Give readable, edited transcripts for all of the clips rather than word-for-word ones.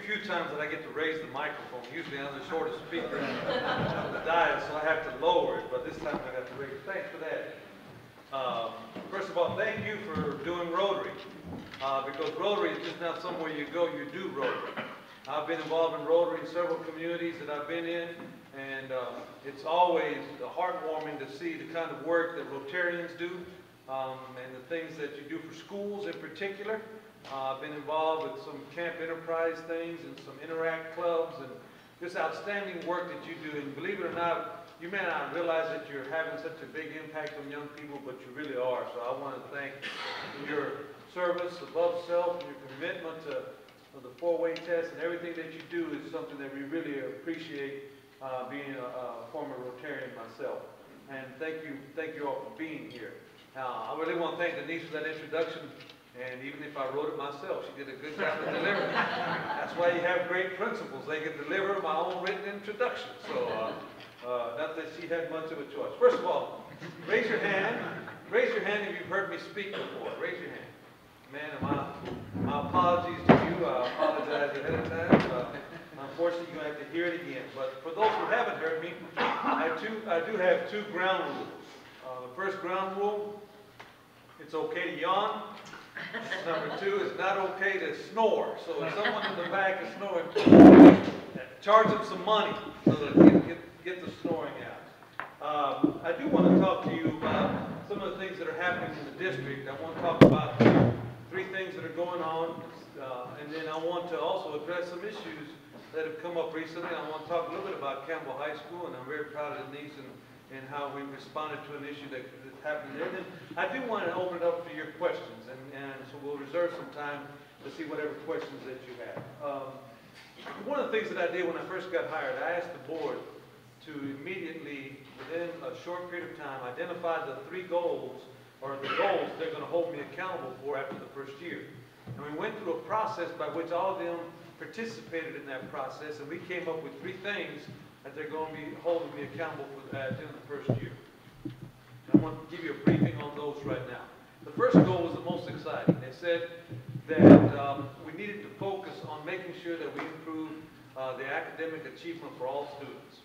few times that I get to raise the microphone. Usually I'm the shortest speaker on the dais, so I have to lower it, but this time I got to raise it. Thanks for that. First of all, thank you for doing Rotary, because Rotary is just not somewhere you go, you do Rotary. I've been involved in Rotary in several communities that I've been in, and it's always heartwarming to see the kind of work that Rotarians do, and the things that you do for schools in particular. I've been involved with some Camp Enterprise things and some Interact clubs, and just outstanding work that you do. And believe it or not, you may not realize that you're having such a big impact on young people, but you really are. So I want to thank your service above self and your commitment to the four-way test, and everything that you do is something that we really appreciate, being a former Rotarian myself. And thank you all for being here. I really want to thank Denise for that introduction. And even if I wrote it myself, she did a good job of delivering it. That's why you have great principals. They can deliver my own written introduction. So, not that she had much of a choice. First of all, raise your hand. Raise your hand if you've heard me speak before. Raise your hand. Man, my apologies to you. I apologize ahead of time. Unfortunately, you're going to have to hear it again. But for those who haven't heard me, I do have two ground rules. The first ground rule, it's okay to yawn. Number two, it's not okay to snore. So if someone in the back is snoring, charge them some money so that get the snoring out. I do want to talk to you about some of the things that are happening in the district. I want to talk about three things that are going on, and then I want to also address some issues that have come up recently. I want to talk a little bit about Campbell High School, and I'm very proud of Denise and how we responded to an issue that happened there. And I do want to open it up for your questions, and so we'll reserve some time to see whatever questions that you have. One of the things that I did when I first got hired, I asked the board to immediately, within a short period of time, identify the three goals, or the goals they're going to hold me accountable for after the first year. And we went through a process by which all of them participated in that process, and we came up with three things that they're going to be holding me accountable for during the first year. And I want to give you a briefing on those right now. The first goal was the most exciting. They said that we needed to focus on making sure that we improve the academic achievement for all students.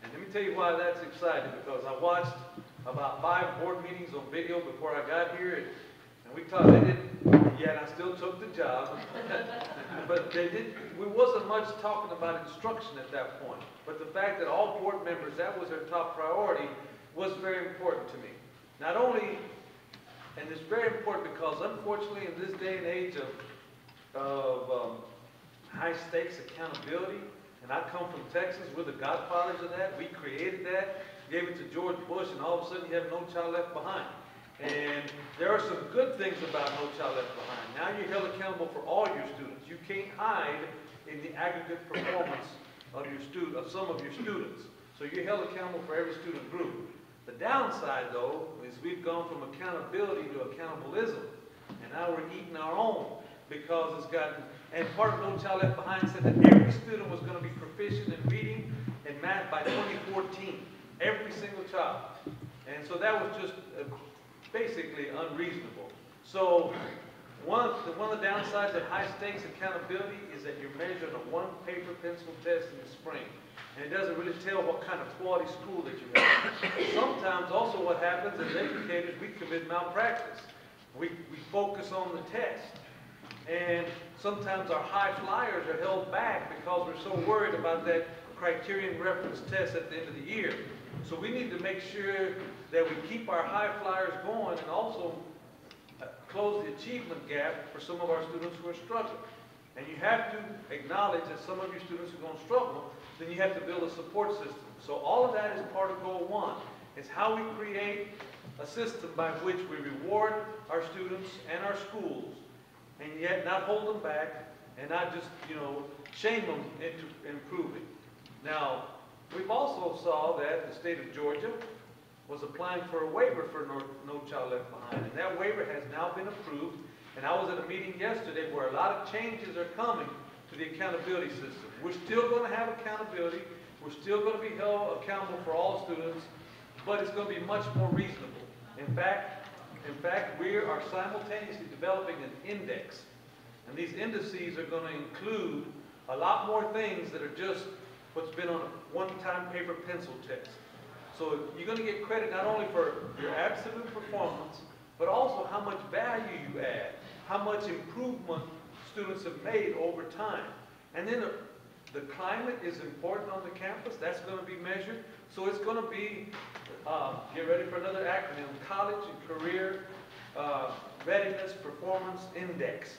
And let me tell you why that's exciting, because I watched about 5 board meetings on video before I got here, and we talked, they didn't, yeah, and I still took the job, but we wasn't much talking about instruction at that point. But the fact that all board members, that was their top priority, was very important to me. Not only, and it's very important because unfortunately in this day and age of high stakes accountability, and I come from Texas, we're the godfathers of that. We created that, gave it to George Bush, and all of a sudden you have No Child Left Behind. And there are some good things about No Child Left Behind. Now you're held accountable for all your students. You can't hide in the aggregate performance of some of your students. So you're held accountable for every student group. The downside, though, is we've gone from accountability to accountabilism, and now we're eating our own because it's gotten. And part of No Child Left Behind said that every student was going to be proficient in reading and math by 2014. Every single child. And so that was just basically unreasonable. So one of the downsides of high stakes accountability is that you're measuring a one paper pencil test in the spring. And it doesn't really tell what kind of quality school that you have. Sometimes also what happens as educators, we commit malpractice. We focus on the test. And sometimes our high flyers are held back because we're so worried about that criterion reference test at the end of the year. So we need to make sure that we keep our high flyers going and also close the achievement gap for some of our students who are struggling. And you have to acknowledge that some of your students are going to struggle, then you have to build a support system. So all of that is part of goal 1. It's how we create a system by which we reward our students and our schools, and yet not hold them back and not just, shame them into improving. Now, we've also saw that the state of Georgia was applying for a waiver for No Child Left Behind, and that waiver has now been approved. And I was at a meeting yesterday where a lot of changes are coming to the accountability system. We're still going to have accountability. We're still going to be held accountable for all students, but it's going to be much more reasonable. In fact, we are simultaneously developing an index, and these indices are going to include a lot more things that are just what's been on a one-time paper pencil test. So you're going to get credit not only for your absolute performance, but also how much value you add, how much improvement students have made over time. And then the climate is important on the campus. That's going to be measured. So it's going to be, get ready for another acronym, College and Career Readiness Performance Index.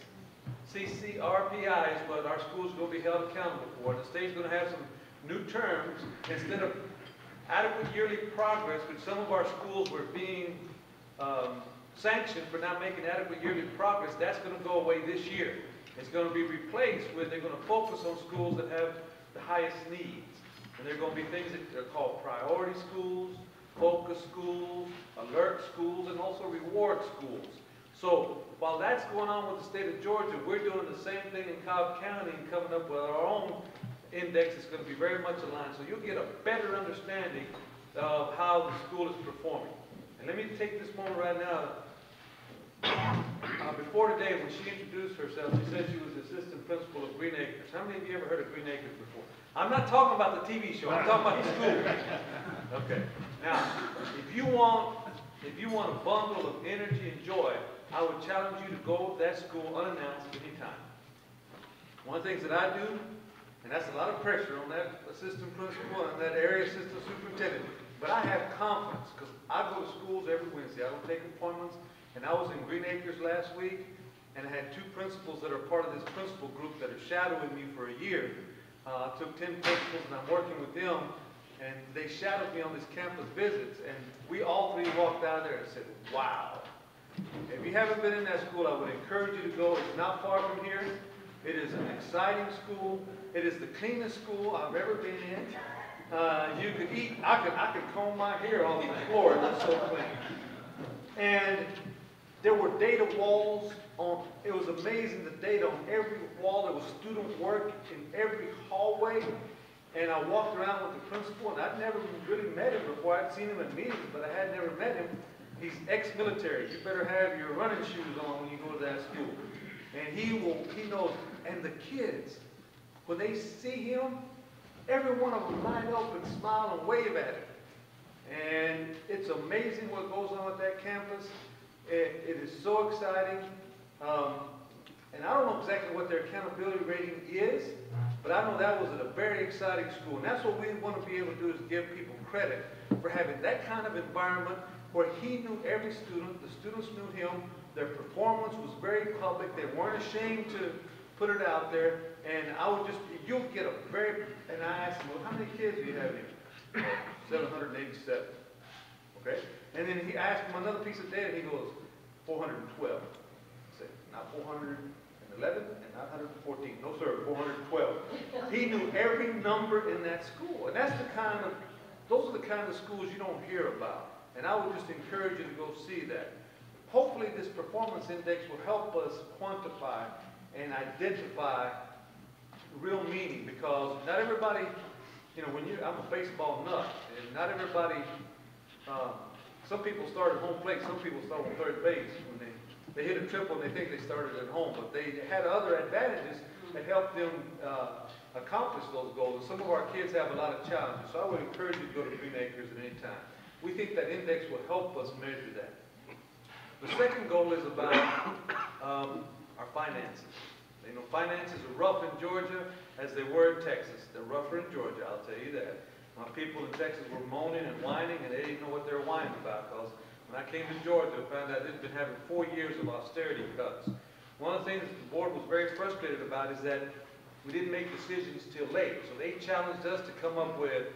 CCRPI is what our schools are going to be held accountable for. And the state's going to have some new terms. Instead of adequate yearly progress, which some of our schools were being sanctioned for not making adequate yearly progress, that's going to go away this year. It's going to be replaced with, they're going to focus on schools that have the highest needs. And there are going to be things that are called priority schools, focus schools, alert schools, and also reward schools. So while that's going on with the state of Georgia, we're doing the same thing in Cobb County and coming up with our own index is going to be very much aligned. So you'll get a better understanding of how the school is performing. And let me take this moment right now. Before today, when she introduced herself, she said she was the assistant principal of Green Acres. How many of you ever heard of Green Acres before? I'm not talking about the TV show. I'm talking about the school. Okay. Now, if you want a bundle of energy and joy, I would challenge you to go to that school unannounced anytime. One of the things that I do, and that's a lot of pressure on that assistant principal and that area assistant superintendent, but I have confidence because I go to schools every Wednesday. I don't take appointments. And I was in Green Acres last week, and I had 2 principals that are part of this principal group that are shadowing me for a year. I took 10 principals, and I'm working with them, and they shadowed me on these campus visits, and we all 3 walked out of there and said, wow. If you haven't been in that school, I would encourage you to go. It's not far from here. It is an exciting school. It is the cleanest school I've ever been in. You could eat, I could comb my hair on the floor, it was so clean. And there were data walls on, it was amazing, the data on every wall. There was student work in every hallway. And I walked around with the principal, and I'd never really met him before. I'd seen him in meetings, but I had never met him. He's ex-military. You better have your running shoes on when you go to that school. And he knows, and the kids, when they see him, every one of them line up and smile and wave at him. And it's amazing what goes on at that campus. It is so exciting. And I don't know exactly what their accountability rating is, but I know that was at a very exciting school. And that's what we want to be able to do, is give people credit for having that kind of environment where he knew every student, the students knew him, their performance was very public, they weren't ashamed to put it out there, and I would just, you'll get a very, and I asked him, well, how many kids do you have here? 787. Okay? And then he asked him another piece of data, he goes, 412. I said, not 411 and not 114. No, sir, 412. He knew every number in that school. And that's the kind of, those are the kind of schools you don't hear about. And I would just encourage you to go see that. Hopefully this performance index will help us quantify and identify real meaning, because not everybody, you know, I'm a baseball nut, and not everybody, some people start at home plate, some people start on third base. When they hit a triple and they think they started at home, but they had other advantages that helped them accomplish those goals. And some of our kids have a lot of challenges, so I would encourage you to go to Green Acres at any time. We think that index will help us measure that. The second goal is about our finances. You know, finances are rough in Georgia as they were in Texas. They're rougher in Georgia, I'll tell you that. My people in Texas were moaning and whining, and they didn't know what they were whining about, because when I came to Georgia, I found out they'd been having 4 years of austerity cuts. One of the things that the board was very frustrated about is that we didn't make decisions till late. So they challenged us to come up with,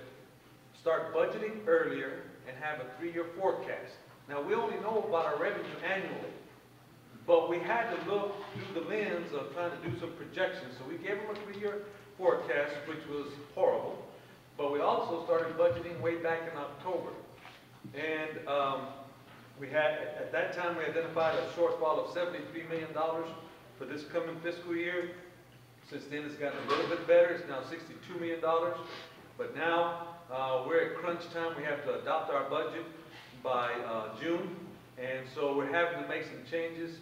start budgeting earlier and have a 3-year forecast. Now, we only know about our revenue annually, but we had to look through the lens of trying to do some projections. So we gave them a 3-year forecast, which was horrible, but we also started budgeting way back in October. And we had, at that time, we identified a shortfall of $73 million for this coming fiscal year. Since then, it's gotten a little bit better. It's now $62 million. But now, we're at crunch time. We have to adopt our budget by June. And so we're having to make some changes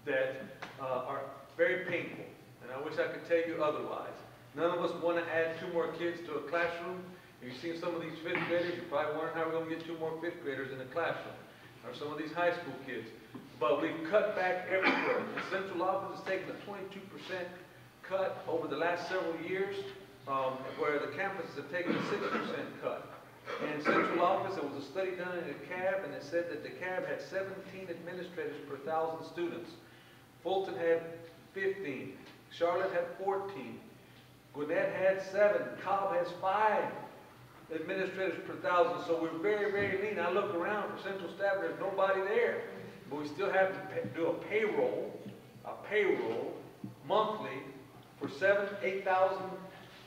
that are very painful. And I wish I could tell you otherwise. None of us want to add 2 more kids to a classroom. If you've seen some of these 5th graders, you're probably wondering how we're going to get 2 more 5th graders in a classroom, or some of these high school kids. But we've cut back everywhere. The central office has taken a 22% cut over the last several years, where the campuses have taken a 6% cut. And central office, there was a study done in the CAB, and it said that the CAB had 17 administrators per 1,000 students. Fulton had 15. Charlotte had 14. Gwinnett had 7. Cobb has 5 administrators per 1,000. So we're very, very lean. I look around for central staff, there's nobody there. But we still have to do a payroll monthly for 7,000, 8,000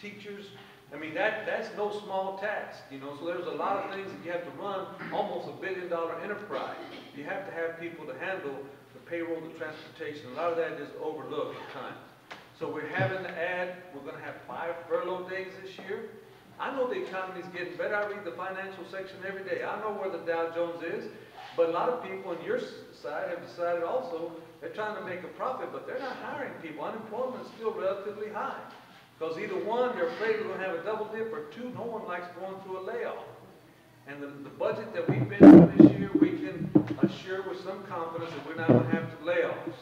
teachers. I mean, that's no small task, you know. So there's a lot of things that you have to run, almost $1 billion enterprise. You have to have people to handle the payroll, the transportation. A lot of that is overlooked at times. So we're having to add, we're going to have 5 furlough days this year. I know the economy's getting better. I read the financial section every day. I know where the Dow Jones is. But a lot of people on your side have decided also they're trying to make a profit, but they're not hiring people. Unemployment is still relatively high. Because either one, they're afraid we're going to have a double dip, or 2, no one likes going through a layoff. And the budget that we've been through this year, we can assure with some confidence that we're not going to have to layoffs.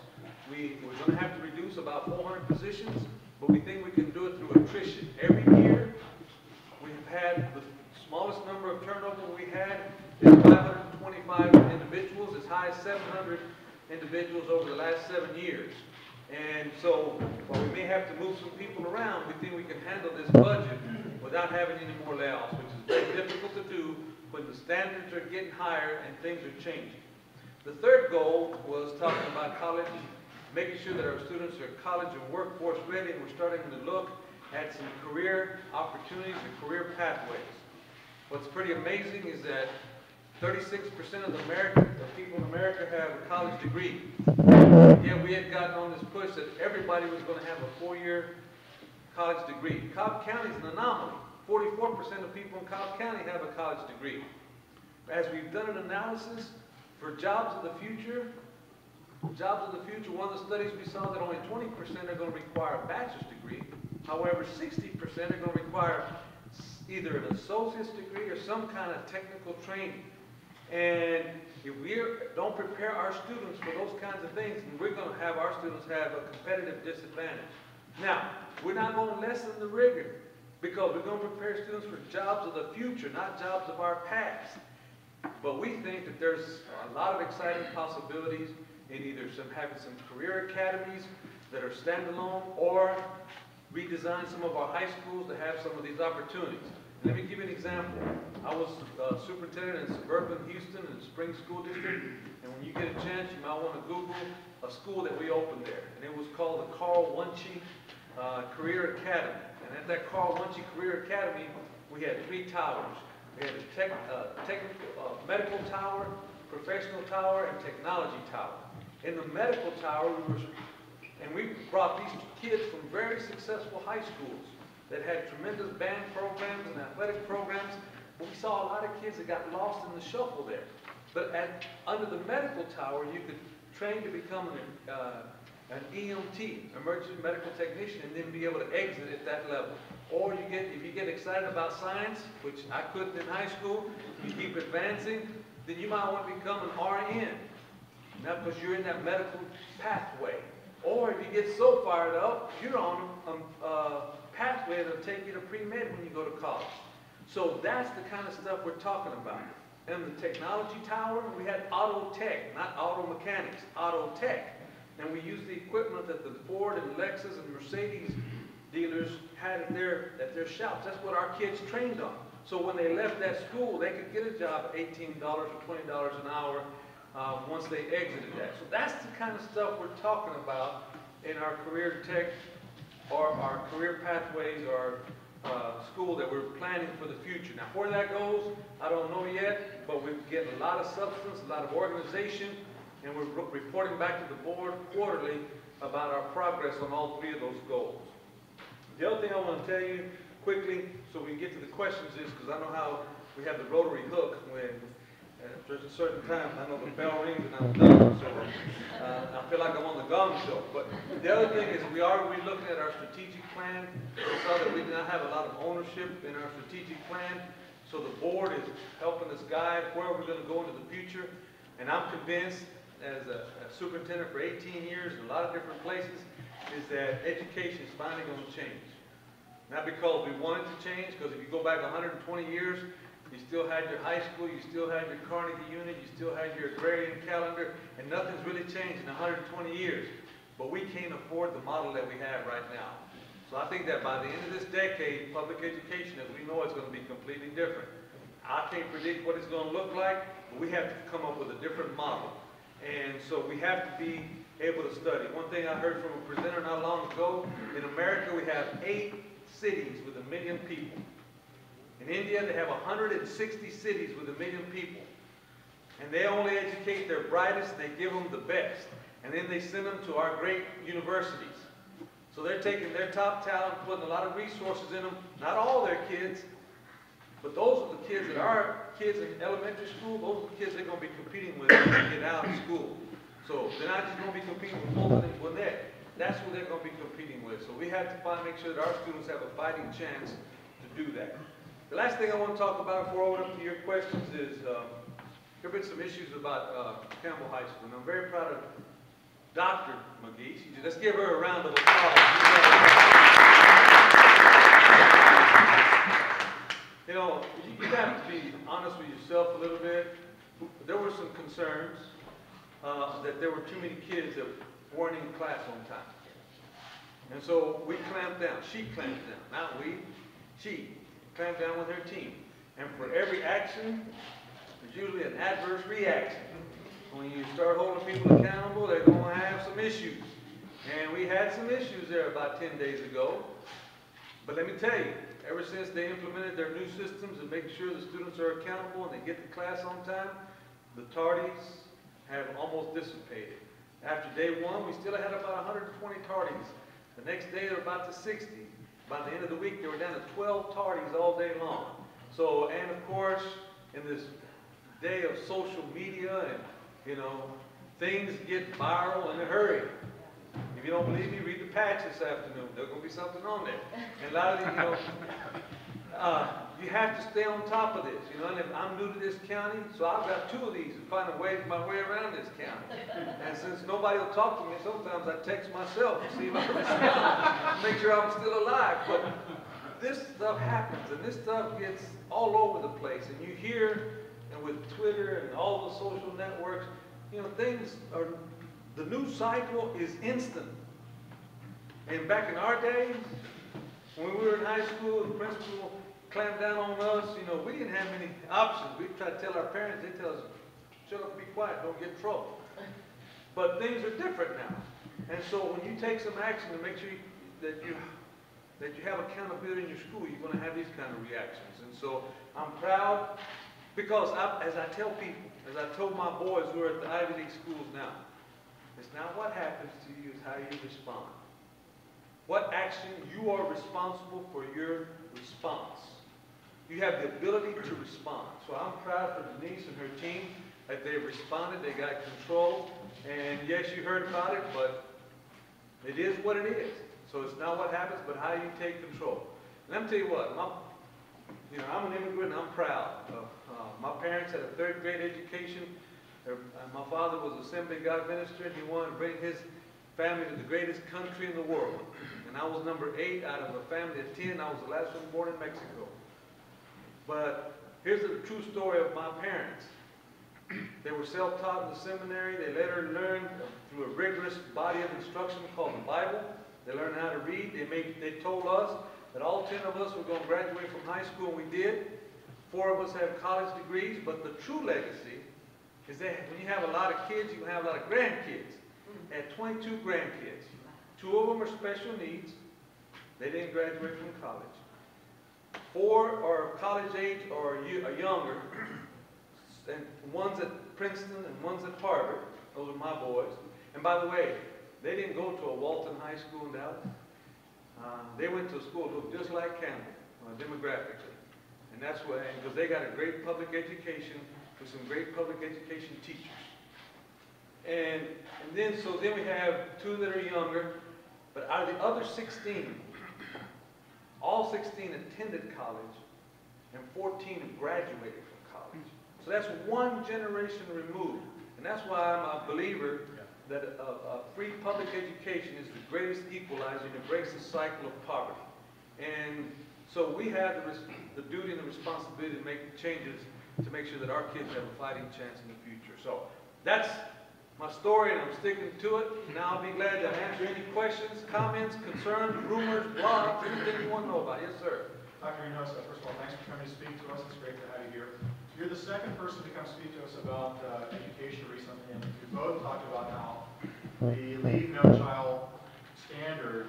We're going to have to reduce about 400 positions, but we think we can do it through attrition. Every year, we've had the smallest number of turnover we had is 525 individuals, as high as 700 individuals over the last 7 years. And so, while we may have to move some people around, we think we can handle this budget without having any more layoffs, which is very difficult to do when the standards are getting higher and things are changing. The third goal was talking about college, making sure that our students are college and workforce ready, and we're starting to look at some career opportunities and career pathways. What's pretty amazing is that 36% of people in America have a college degree. Yet we had gotten on this push that everybody was going to have a 4-year college degree. Cobb County is an anomaly. 44% of people in Cobb County have a college degree. As we've done an analysis for jobs of the future, one of the studies we saw that only 20% are going to require a bachelor's degree. However, 60% are going to require either an associate's degree or some kind of technical training. And if we don't prepare our students for those kinds of things, then we're going to have our students have a competitive disadvantage. Now, we're not going to lessen the rigor, because we're going to prepare students for jobs of the future, not jobs of our past. But we think that there's a lot of exciting possibilities in either having some career academies that are standalone, or redesign some of our high schools to have some of these opportunities. Let me give you an example. I was superintendent in suburban Houston in the Spring School District, and when you get a chance, you might want to Google a school that we opened there, and it was called the Carl Wunschie Career Academy. And at that Carl Wunschie Career Academy, we had 3 towers. We had a medical tower, professional tower, and technology tower. In the medical tower, we brought these kids from very successful high schools that had tremendous band programs and athletic programs. But we saw a lot of kids that got lost in the shuffle there. But under the medical tower, you could train to become an EMT, emergency medical technician, and then be able to exit at that level. Or if you get excited about science, which I couldn't in high school, you keep advancing, then you might want to become an RN. Now, because you're in that medical pathway. Or if you get so fired up, you're on a pathway that'll take you to pre-med when you go to college. So that's the kind of stuff we're talking about. In the technology tower, we had auto tech, not auto mechanics, auto tech. And we used the equipment that the Ford and Lexus and Mercedes dealers had at their shops. That's what our kids trained on. So when they left that school, they could get a job at $18 or $20 an hour once they exited that. So that's the kind of stuff we're talking about in our career tech, or our career pathways, or school that we're planning for the future. Now, where that goes, I don't know yet, but we're getting a lot of substance, a lot of organization, and we're reporting back to the board quarterly about our progress on all 3 of those goals. The other thing I want to tell you quickly, so we can get to the questions, is because I know how we have the rotary hook when there's a certain time, I know the bell rings and I'm done. So I feel like I'm on the Gong Show. But the other thing is we are relooking at our strategic plan. We saw that we did not have a lot of ownership in our strategic plan. So the board is helping us guide where we're going to go into the future. And I'm convinced, as a superintendent for 18 years in a lot of different places, is that education is finally going to change. Not because we want it to change, because if you go back 120 years, you still had your high school, you still had your Carnegie unit, you still had your agrarian calendar, and nothing's really changed in 120 years. But we can't afford the model that we have right now. So I think that by the end of this decade, public education, as we know, is going to be completely different. I can't predict what it's going to look like, but we have to come up with a different model. And so we have to be able to study. One thing I heard from a presenter not long ago, in America we have 8 cities with 1 million people. In India they have 160 cities with 1 million people. And they only educate their brightest, they give them the best. And then they send them to our great universities. So they're taking their top talent, putting a lot of resources in them, not all their kids, but those are the kids that are kids in elementary school, those are the kids they're going to be competing with when they get out of school. So they're not just going to be competing with Fulton and Gwinnett. That's who they're going to be competing with. So we have to make sure that our students have a fighting chance to do that. The last thing I want to talk about before I open up to your questions is there have been some issues about Campbell High School. And I'm very proud of Dr. McGee. Let's give her a round of applause. You know, you have to be honest with yourself a little bit. There were some concerns that there were too many kids that weren't in class on time. And so we clamped down. She clamped down. Not we. She clamped down with her team. And for every action, there's usually an adverse reaction. When you start holding people accountable, they're going to have some issues. And we had some issues there about 10 days ago. But let me tell you, ever since they implemented their new systems and make sure the students are accountable and they get to class on time, the tardies have almost dissipated. After day 1, we still had about 120 tardies. The next day, they were about to 60. By the end of the week, they were down to 12 tardies all day long. So, and of course, in this day of social media and, you know, things get viral in a hurry. If you don't believe me, read the patch this afternoon. There's going to be something on there. And a lot of these, you know, you have to stay on top of this, you know. And if I'm new to this county, so I've got 2 of these and find my way around this county. And since nobody will talk to me, sometimes I text myself to see if I can respond, make sure I'm still alive. But this stuff happens, and this stuff gets all over the place. And you hear, and with Twitter and all the social networks, you know, things are. The news cycle is instant. And back in our days, when we were in high school, the principal clamped down on us, you know, we didn't have many options. We tried to tell our parents, they tell us, shut up and be quiet, don't get in trouble. But things are different now. And so when you take some action to make sure that you have accountability in your school, you're going to have these kind of reactions. And so I'm proud because as I tell people, as I told my boys who are at the Ivy League schools now, it's not what happens to you, it's how you respond. What action you are responsible for your response. You have the ability to respond. So I'm proud for Denise and her team that they responded, they got control. And yes, you heard about it, but it is what it is. So it's not what happens, but how you take control. And let me tell you what, I'm an immigrant and I'm proud. My parents had a 3rd grade education. My father was an Assembly of God minister, and he wanted to bring his family to the greatest country in the world. And I was number 8 out of a family of 10. I was the last one born in Mexico. But here's the true story of my parents. They were self-taught in the seminary. They let her learn through a rigorous body of instruction called the Bible. They learned how to read. They told us that all 10 of us were going to graduate from high school, and we did. 4 of us have college degrees, but the true legacy is that when you have a lot of kids, you have a lot of grandkids. They had 22 grandkids. 2 of them are special needs. They didn't graduate from college. 4 are college age or younger. And one's at Princeton and one's at Harvard. Those are my boys. And by the way, they didn't go to a Walton High School in Dallas. They went to a school that looked just like Campbell, demographically. And that's why, because they got a great public education with some great public education teachers. And then we have 2 that are younger, but out of the other 16, all 16 attended college, and 14 have graduated from college. So that's 1 generation removed. And that's why I'm a believer that a free public education is the greatest equalizer and it breaks the cycle of poverty. And so we have the duty and the responsibility to make changes to make sure that our kids have a fighting chance in the future. So that's my story, and I'm sticking to it. Now I'll be glad to answer any questions, comments, concerns, rumors, blogs, anything you want to know about. Yes, sir. Dr. Hinojosa, first of all, thanks for coming to speak to us. It's great to have you here. You're the second person to come speak to us about education recently, and you both talked about how the Leave No Child standard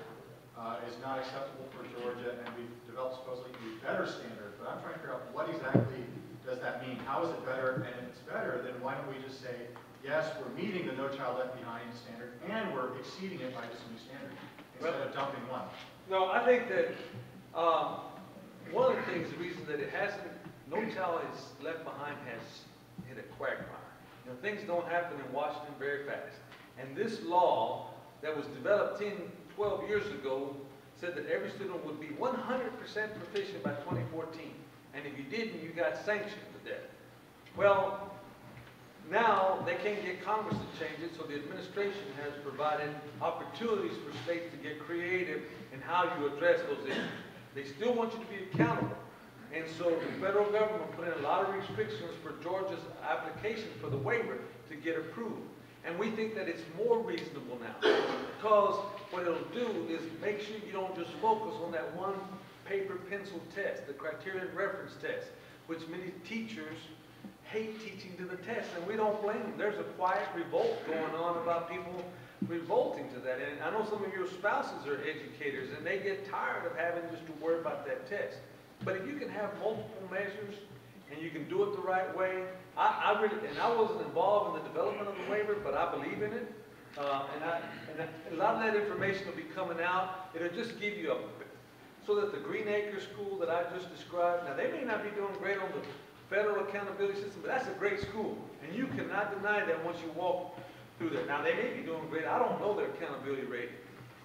is not acceptable for Georgia, and we've developed supposedly a better standard. But I'm trying to figure out what exactly does that mean? How is it better? And if it's better, then why don't we just say, yes, we're meeting the No Child Left Behind standard, and we're exceeding it by this new standard, instead of dumping one? No, I think that one of the things, the reason that it hasn't, No Child is Left Behind has hit a quagmire. You know, things don't happen in Washington very fast. And this law that was developed 10, 12 years ago said that every student would be 100% proficient by 2014. And if you didn't, you got sanctioned to death. Well, now they can't get Congress to change it, so the administration has provided opportunities for states to get creative in how you address those issues. They still want you to be accountable. And so the federal government put in a lot of restrictions for Georgia's application for the waiver to get approved. And we think that it's more reasonable now, because what it'll do is make sure you don't just focus on that one paper pencil test, the criterion reference test, which many teachers hate teaching to the test, and we don't blame them. There's a quiet revolt going on about people revolting to that. And I know some of your spouses are educators, and they get tired of having just to worry about that test. But if you can have multiple measures, and you can do it the right way, I wasn't involved in the development of the waiver, but I believe in it. And a lot of that information will be coming out. It'll just give you so that the Green Acres School that I just described, now they may not be doing great on the federal accountability system, but that's a great school. And you cannot deny that once you walk through there. Now they may be doing great. I don't know their accountability rating.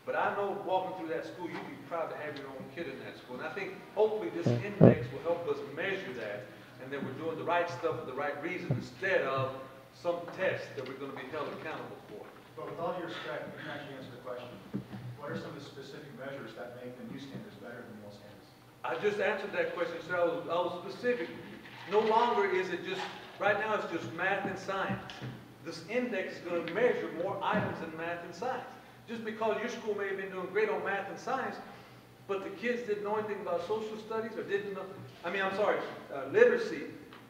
But I know walking through that school, you'd be proud to have your own kid in that school. And I think hopefully this index will help us measure that, and that we're doing the right stuff for the right reason instead of some test that we're going to be held accountable for. But with all due respect, you can actually answer the question. What are some of the specific measures that make the new standards better than the old standards? I just answered that question, so I was specific. No longer is it just, right now it's just math and science. This index is going to measure more items in math and science. Just because your school may have been doing great on math and science, but the kids didn't know anything about social studies or didn't know, literacy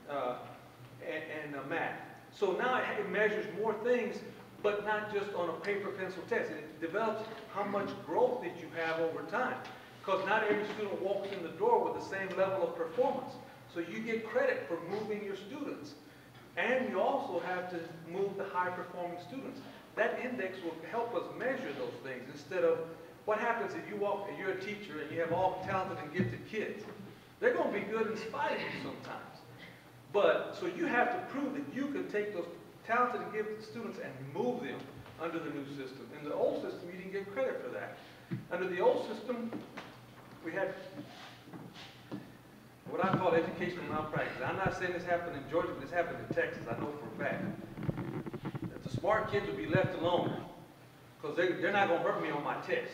and math. So now it measures more things, but not just on a paper pencil test. It develops how much growth that you have over time. Because not every student walks in the door with the same level of performance. So you get credit for moving your students. And you also have to move the high-performing students. That index will help us measure those things instead of what happens if you walk and you're a teacher and you have all talented and gifted kids. They're going to be good in spite of you sometimes. But, so you have to prove that you can take those talented and gifted students and move them under the new system. In the old system, you didn't get credit for that. Under the old system, we had what I call educational malpractice. I'm not saying this happened in Georgia, but this happened in Texas. I know for a fact. That the smart kids will be left alone because they're not going to hurt me on my test.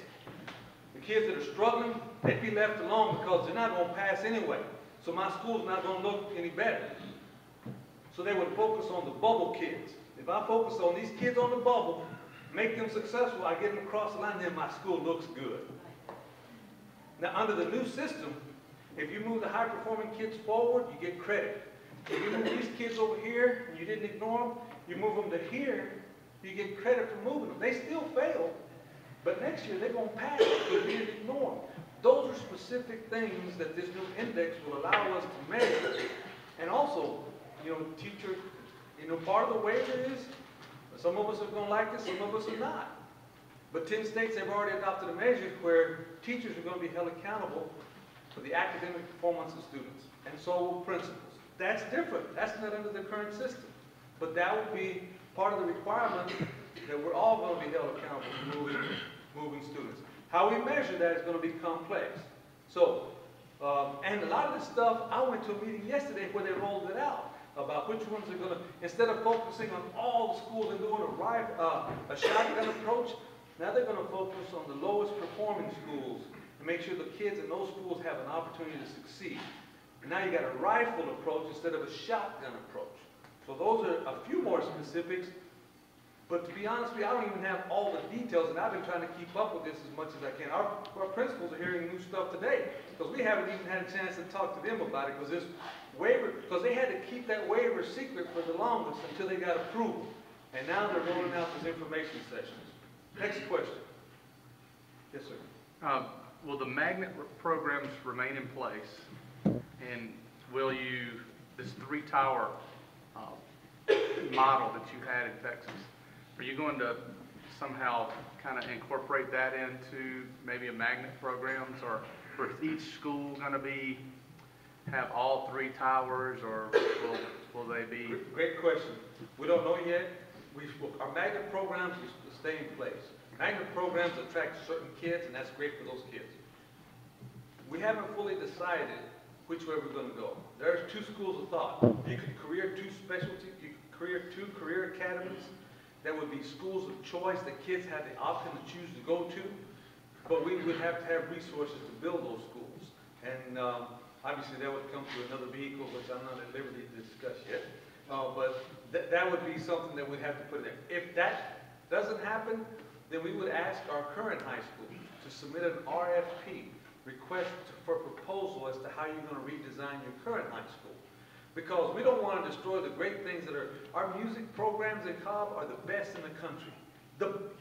The kids that are struggling, they'd be left alone because they're not going to pass anyway. So my school's not going to look any better. So they would focus on the bubble kids. If I focus on these kids on the bubble, make them successful, I get them across the line, then my school looks good. Now under the new system, if you move the high-performing kids forward, you get credit. If you move these kids over here and you didn't ignore them, you move them to here, you get credit for moving them. They still fail, but next year they're going to pass because you didn't ignore them. Those are specific things that this new index will allow us to measure. And also, teacher, part of the waiver is some of us are going to like this, some of us are not. But 10 states have already adopted a measure where teachers are going to be held accountable for the academic performance of students, and so will principals. That's different. That's not under the current system. But that will be part of the requirement that we're all going to be held accountable for moving students. How we measure that is going to be complex. So, and a lot of this stuff, I went to a meeting yesterday where they rolled it out about which ones are going to, instead of focusing on all the schools and doing a shotgun approach, now they're going to focus on the lowest performing schools and make sure the kids in those schools have an opportunity to succeed. And now you got a rifle approach instead of a shotgun approach. So those are a few more specifics. But to be honest with you, I don't even have all the details, and I've been trying to keep up with this as much as I can. Our principals are hearing new stuff today, because we haven't even had a chance to talk to them about it, because this waiver, because they had to keep that waiver secret for the longest until they got approval. And now they're rolling out these information sessions. Next question. Yes, sir. Will the magnet programs remain in place? And will you, this 3-tower model that you had in Texas, are you going to somehow kind of incorporate that into maybe a magnet programs, or is each school going to have all 3 towers, or will they be? Great question. We don't know yet. Our magnet programs will stay in place. Magnet programs attract certain kids, and that's great for those kids. We haven't fully decided which way we're going to go. There's 2 schools of thought. You could career 2 specialties, you could career 2 career academies. That would be schools of choice that kids have the option to choose to go to, but we would have to have resources to build those schools. And obviously that would come through another vehicle, which I'm not at liberty to discuss yet. But that would be something that we'd have to put in there. If that doesn't happen, then we would ask our current high schools to submit an RFP, request for proposal as to how you're going to redesign your current high school. Because we don't want to destroy the great things that are, our music programs in Cobb are the best in the country.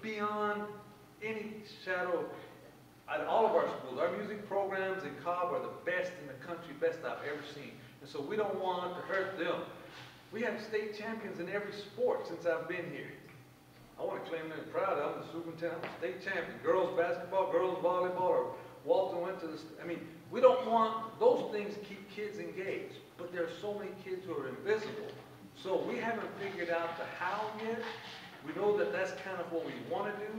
Beyond any shadow, at all of our schools, our music programs in Cobb are the best in the country, best I've ever seen. And so we don't want to hurt them. We have state champions in every sport since I've been here. I want to claim them proud. I'm the superintendent, I'm a state champion. Girls basketball, girls volleyball, or Walton went to the, I mean, we don't want, those things keep kids engaged. But there are so many kids who are invisible. So we haven't figured out the how yet. We know that that's kind of what we want to do,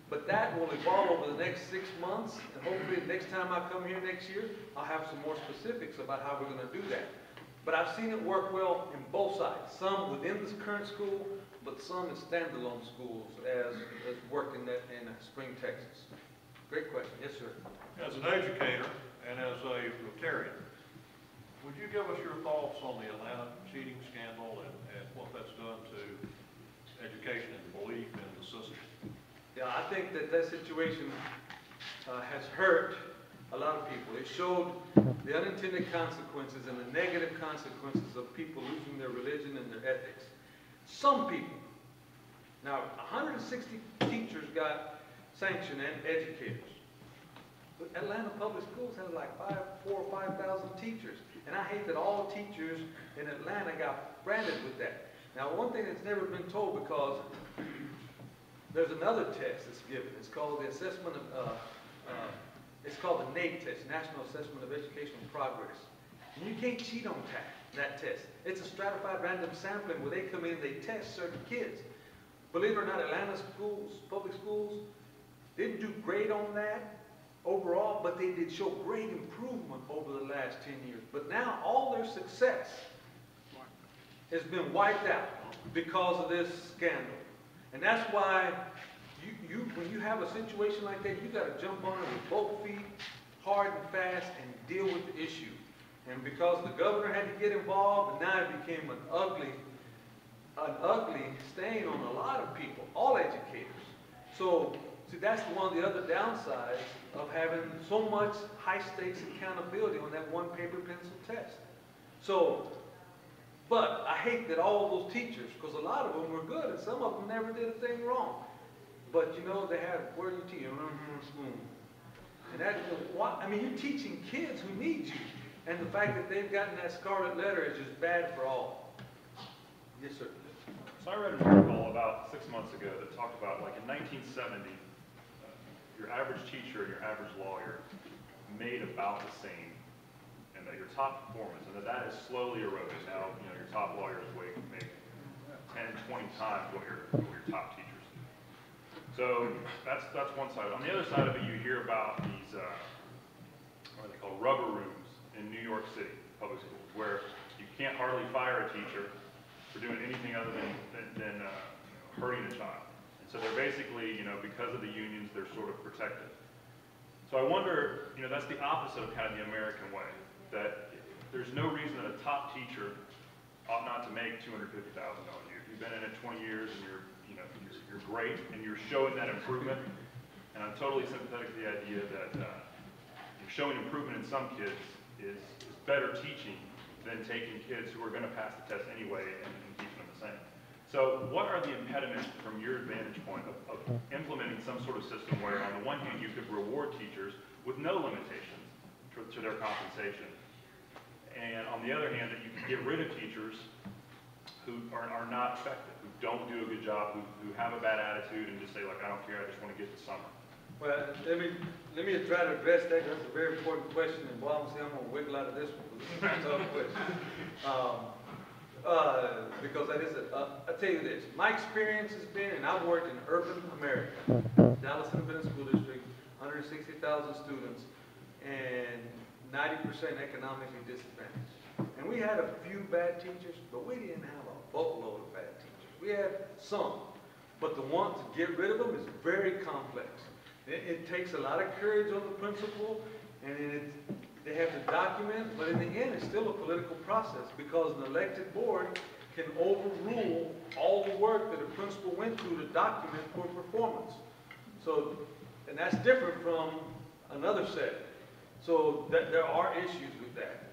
but that will evolve over the next 6 months, and hopefully the next time I come here next year, I'll have some more specifics about how we're going to do that. But I've seen it work well in both sides, some within this current school, but some in standalone schools as worked in Spring, Texas. Great question. Yes, sir. As an educator and as a Rotarian, would you give us your thoughts on the Atlanta cheating scandal and what that's done to education and belief in the system? Yeah, I think that situation has hurt a lot of people. It showed the unintended consequences and the negative consequences of people losing their religion and their ethics. Some people, now 160 teachers got sanctioned and educators. But Atlanta Public Schools has like 4,000 or 5,000 teachers. And I hate that all teachers in Atlanta got branded with that. Now, one thing that's never been told, because there's another test that's given. It's called the assessment of, it's called the NAEP test, National Assessment of Educational Progress. And you can't cheat on that test. It's a stratified random sampling where they come in, they test certain kids. Believe it or not, Atlanta schools, public schools, didn't do great on that overall, but they did show great improvement over the last 10 years. But now all their success has been wiped out because of this scandal. And that's why when you have a situation like that, you got to jump on it with both feet, hard and fast, and deal with the issue. And because the governor had to get involved, and now it became an ugly stain on a lot of people, all educators. So, see, that's one of the other downsides of having so much high-stakes accountability on that one paper pencil test. So, but I hate that all those teachers, because a lot of them were good, and some of them never did a thing wrong. But you know, they have, where do you teach? And that, I mean, you're teaching kids who need you. And the fact that they've gotten that scarlet letter is just bad for all. Yes, sir. So I read an article about 6 months ago that talked about, like, in 1970, your average teacher and your average lawyer made about the same, and that your top performance, and that is slowly eroding. Now, you know, your top lawyers make 10, 20 times what your top teachers do. So that's one side. On the other side of it, you hear about these, what are they called, rubber rooms in New York City public schools, where you can't hardly fire a teacher for doing anything other than hurting a child. And so they're basically, because of the unions, they're sort of protected. So I wonder, that's the opposite of kind of the American way, that there's no reason that a top teacher ought not to make $250,000 a year. If you've been in it 20 years and you're great and you're showing that improvement, and I'm totally sympathetic to the idea that showing improvement in some kids is better teaching than taking kids who are going to pass the test anyway and teaching them the same. So what are the impediments from your vantage point of implementing some sort of system where on the one hand you could reward teachers with no limitations to their compensation, and on the other hand that you could get rid of teachers who are not effective, who don't do a good job, who have a bad attitude and just say, like, I don't care, I just want to get to summer? Well, let me try to address that. That's a very important question, and boy, I'm going to wiggle out of this one, because this is a tough question. Because that is I'll tell you this, my experience has been, and I've worked in urban America, Dallas Independent School District, 160,000 students, and 90% economically disadvantaged. And we had a few bad teachers, but we didn't have a boatload of bad teachers. We had some, but the one to get rid of them is very complex. It takes a lot of courage on the principal, and they have to document, but in the end, it's still a political process, because an elected board can overrule all the work that a principal went through to document poor performance. So, and that's different from another set. So there are issues with that.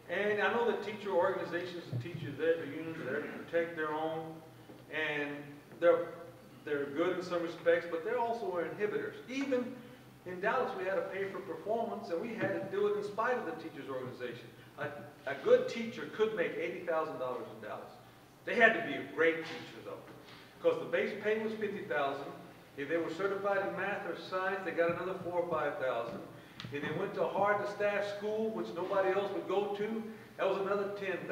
And I know that teacher organizations and teachers, their unions are there to protect their own, and they're good in some respects, but they're also inhibitors. Even in Dallas, we had to pay for performance, and we had to do it in spite of the teachers' organization. A good teacher could make $80,000 in Dallas. They had to be a great teacher, though, because the base pay was $50,000. If they were certified in math or science, they got another $4,000 or $5,000. If they went to a hard-to-staff school, which nobody else would go to, that was another $10,000.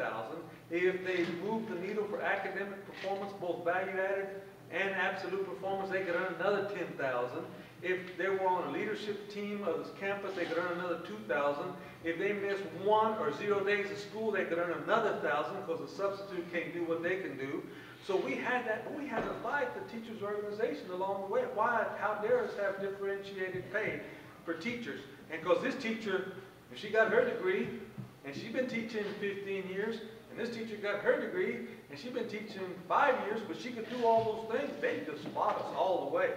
If they moved the needle for academic performance, both value-added and absolute performance, they could earn another $10,000. If they were on a leadership team of this campus, they could earn another $2,000. If they missed 1 or 0 days of school, they could earn another $1,000, because the substitute can't do what they can do. So we had that, but we had to fight the teachers' organization along the way. Why? How dare us have differentiated pay for teachers? And because this teacher, if she got her degree, and she's been teaching 15 years, and this teacher got her degree, and she's been teaching 5 years, but she could do all those things, they just spot us all the way.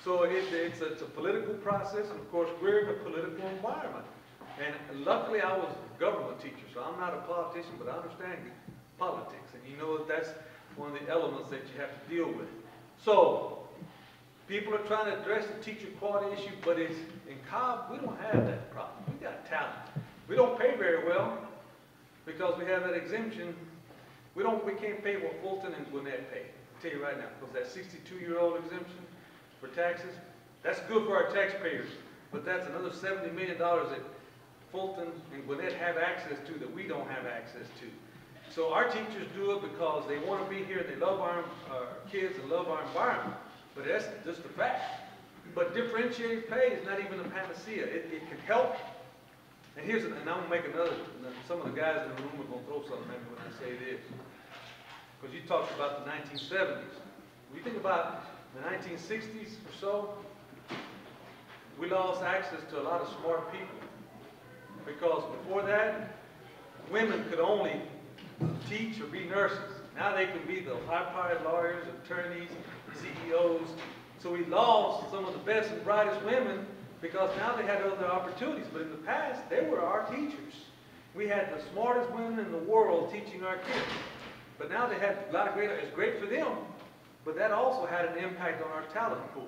So it's a political process, and of course we're in a political environment. And luckily I was a government teacher, so I'm not a politician, but I understand politics. And you know that's one of the elements that you have to deal with. So people are trying to address the teacher quality issue, but in Cobb, we don't have that problem. We got talent. We don't pay very well because we have that exemption. We can't pay what Fulton and Gwinnett pay. I'll tell you right now, because that 62-year-old exemption for taxes, that's good for our taxpayers, but that's another $70 million that Fulton and Gwinnett have access to that we don't have access to. So our teachers do it because they want to be here, they love our kids and love our environment, but that's just a fact. But differentiated pay is not even a panacea. It can help. And I'm going to make another, some of the guys in the room are going to throw something at me when I say this. Because you talked about the 1970s. When you think about the 1960s or so, we lost access to a lot of smart people. Because before that, women could only teach or be nurses. Now they can be the high-powered lawyers, attorneys, CEOs. So we lost some of the best and brightest women because now they had other opportunities. But in the past, they were our teachers. We had the smartest women in the world teaching our kids. But now they had a lot of it's great for them, but that also had an impact on our talent pool.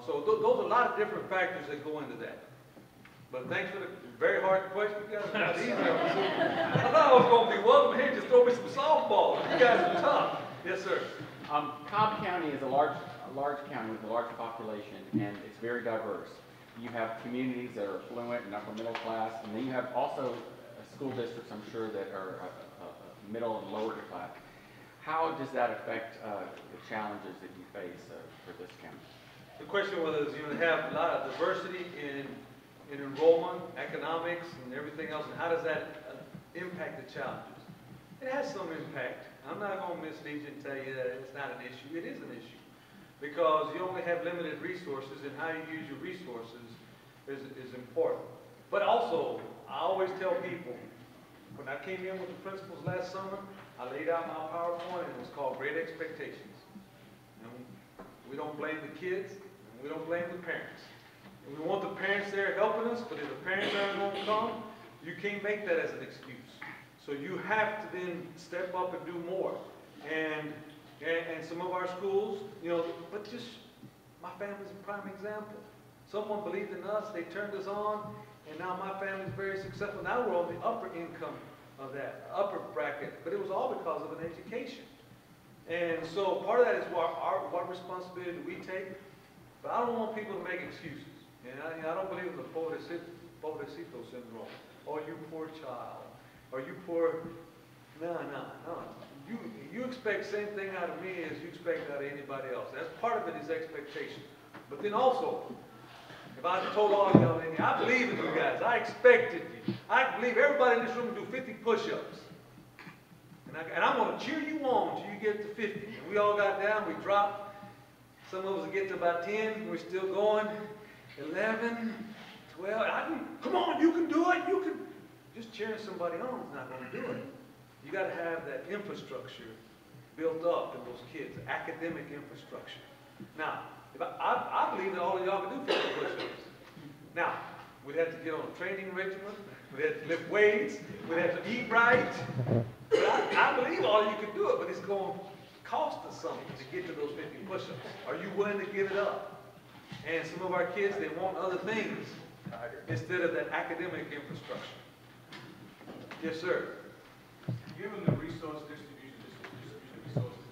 So those are a lot of different factors that go into that. But thanks for the very hard question, you guys. Not easy. I thought I was going to be welcome here. Just throw me some softballs. You guys are tough. Yes, sir. Cobb County is a large county with a large population, and it's very diverse. You have communities that are affluent and upper middle class, and then you have also school districts, I'm sure, that are middle and lower class. How does that affect the challenges that you face for this county? The question was, you know, they have a lot of diversity in enrollment, economics, and everything else, and how does that impact the challenges? It has some impact. I'm not going to mislead you and tell you that it's not an issue. It is an issue. Because you only have limited resources, and how you use your resources is important. But also, I always tell people, when I came in with the principals last summer, I laid out my PowerPoint, and it was called Great Expectations. And we don't blame the kids, and we don't blame the parents. And we want the parents there helping us, but if the parents aren't going to come, you can't make that as an excuse. So you have to then step up and do more. And some of our schools, you know, but just, my family's a prime example. Someone believed in us, they turned us on, and now my family's very successful. Now we're on the upper income of that, upper bracket, but it was all because of an education. And so part of that is what responsibility do we take, but I don't want people to make excuses. And I don't believe in the pobrecito syndrome. Oh, you poor child. Or you poor, no. You expect the same thing out of me as you expect out of anybody else. That's part of it is expectation. But then also, if I told all y'all in here, I believe in you guys. I expected you. I believe everybody in this room do 50 push-ups. And I'm going to cheer you on until you get to 50. And we all got down, we dropped. Some of us get to about 10, we're still going. 11, 12, come on, you can do it, you can. Just cheering somebody on is not going to do it. You got to have that infrastructure built up in those kids, academic infrastructure. Now, if I believe that all of y'all can do 50 push-ups. Now, we'd have to get on a training regimen, we'd have to lift weights, we'd have to eat right. But I believe all of you can do it, but it's going to cost us something to get to those 50 push-ups. Are you willing to give it up? And some of our kids, they want other things instead of that academic infrastructure. Yes, sir. Given the resource distribution resources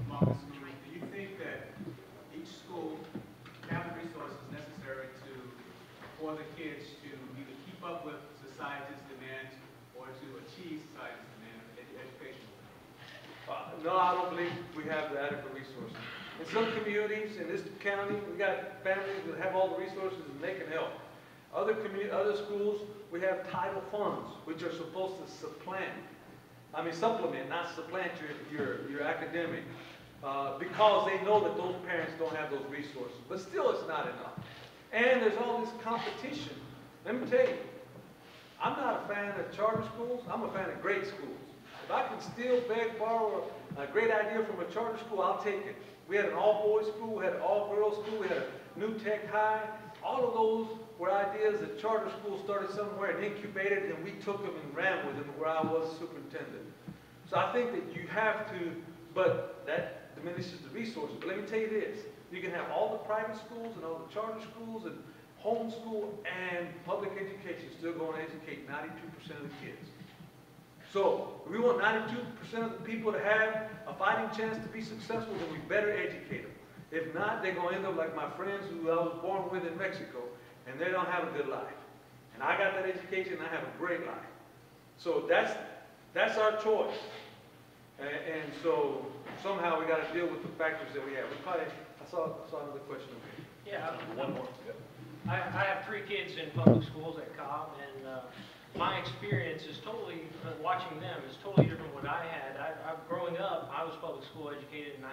among the schools, do you think that each school have the resources necessary for the kids to either keep up with society's demands or to achieve society's demand educationally? No, I don't believe we have the adequate resources. In some communities, in this county, we got families that have all the resources and they can help. Other schools, we have title funds, which are supposed to supplement, not supplant your academic, because they know that those parents don't have those resources. But still, it's not enough. And there's all this competition. Let me tell you, I'm not a fan of charter schools. I'm a fan of great schools. If I can still borrow a great idea from a charter school, I'll take it. We had an all-boys school, we had an all-girls school, we had a new tech high. All of those were ideas that charter schools started somewhere and incubated, and we took them and ran with them where I was superintendent. So I think that you have to, but that diminishes the resources. But let me tell you this, you can have all the private schools and all the charter schools and homeschool and public education still going to educate 92% of the kids. So if we want 92% of the people to have a fighting chance to be successful, then we better educate them. If not, they're going to end up like my friends who I was born with in Mexico, and they don't have a good life. And I got that education, and I have a great life. So that's our choice. And so somehow we got to deal with the factors that we have. I saw another question over here. Yeah, One more. I have 3 kids in public schools at Cobb, and my experience is totally, watching them, is totally different from what I had. Growing up, I was public school educated, and I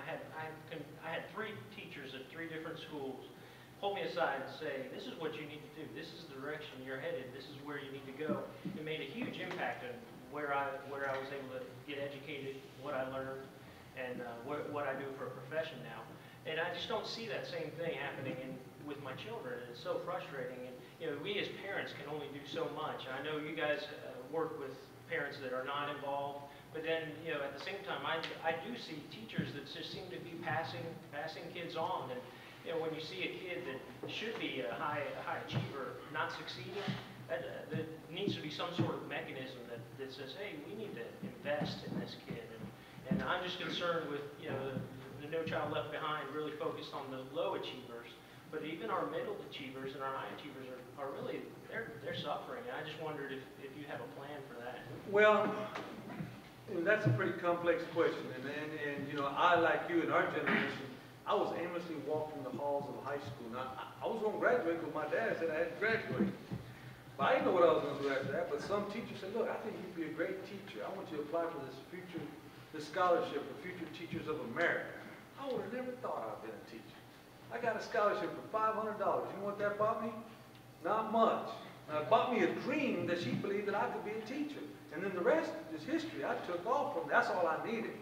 had 3 teachers at 3 different schools pull me aside and say, this is what you need to do. This is the direction you're headed. This is where you need to go. It made a huge impact on where I was able to get educated, what I learned, and what I do for a profession now. And I just don't see that same thing happening with my children. It's so frustrating. And we as parents can only do so much. I know you guys work with parents that are not involved, but then at the same time, I do see teachers that just seem to be passing kids on. And when you see a kid that should be a high achiever not succeeding, that needs to be some sort of mechanism that says, hey, we need to invest in this kid. And I'm just concerned with the No Child Left Behind really focused on the low achievers, but even our middle achievers and our high achievers are really, they're suffering. And I just wondered if you have a plan for that. Well, And that's a pretty complex question, and you know, I, like you, in our generation, I was aimlessly walking the halls of high school. Now, I was gonna graduate, but my dad said I had to graduate. But I didn't know what I was gonna do after that, but some teacher said, look, I think you'd be a great teacher. I want you to apply for this scholarship for Future Teachers of America. I would have never thought I'd been a teacher. I got a scholarship for $500. You know what that bought me? Not much. Now, it bought me a dream that she believed that I could be a teacher. And then the rest is history. I took off from that's all I needed.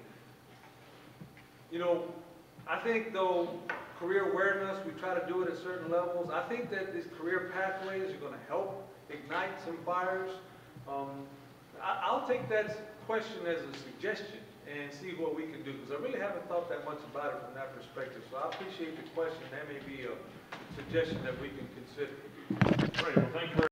You know, I think though, career awareness, we try to do it at certain levels. I think that these career pathways are gonna help ignite some fires. I'll take that question as a suggestion and see what we can do, because I really haven't thought that much about it from that perspective. So I appreciate the question. That may be a suggestion that we can consider. Great, well, thank you very